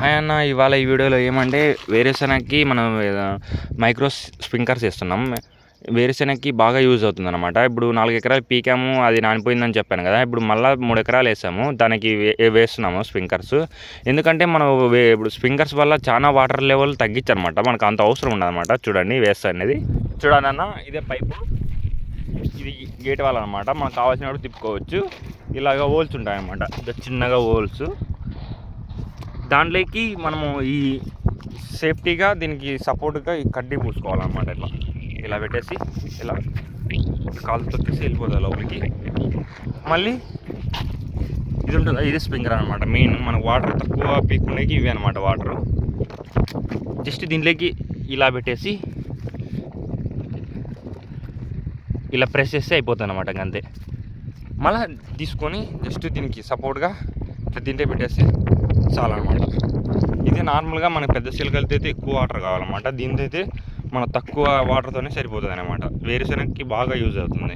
Hi అన్న, ఇవాళ ఈ వీడియోలో ఏమంటే వేరుశెనగకి మనం మైక్రో స్ప్రింక్లర్స్ ఇస్తున్నాం. వేరుశెనగకి బాగా యూజ్ అవుతుందన్నమాట. ఇప్పుడు 4 ఎకరాలు పీకాము, అది నానిపోయిందని చెప్పాను కదా. ఇప్పుడు మళ్ళీ 3 ఎకరాలు వేసాము, దానికి వేస్తున్నాము స్ప్రింక్లర్స్. ఎందుకంటే మనం ఇప్పుడు స్ప్రింక్లర్స్ వల్ల చాలా వాటర్ లెవెల్ తగ్గించనమాట, మనకు అంత అవసరం ఉండదన్నమాట. చూడండి వేస్తాను అనేది, చూడండి అన్న, ఇదే పైపు, ఇది గేట్ వాల్ అనమాట. మనకు కావాల్సినప్పుడు తిప్పుకోవచ్చు. ఇలాగ హోల్స్ ఉంటాయన్నమాట, చిన్నగా హోల్స్. దాంట్లోకి మనము ఈ సేఫ్టీగా దీనికి సపోర్ట్గా ఈ కడ్డీ పూసుకోవాలన్నమాట. ఇలా పెట్టేసి ఇలా కాలు తొక్కేసి వెళ్ళిపోతుంది లోపలికి. మళ్ళీ ఇది ఉంటుంది, ఇది స్ప్రింక్లర్ అనమాట. మెయిన్ మనకు వాటర్ తక్కువ పీక్కునేకి ఇవి అనమాట. వాటర్ జస్ట్ దీంట్లోకి ఇలా పెట్టేసి ఇలా ప్రెస్ చేస్తే అయిపోతుంది అనమాట. అంతే. మళ్ళీ తీసుకొని జస్ట్ దీనికి సపోర్ట్గా దీంట్లో పెట్టేసి చాలన్నమాట. ఇది నార్మల్గా మనకు పెద్ద చిలకలతో అయితే ఎక్కువ వాటర్ కావాలన్నమాట. దీంతో అయితే మన తక్కువ వాటర్తోనే సరిపోతుంది అనమాట. వేరుశెనగకి బాగా యూజ్ అవుతుంది.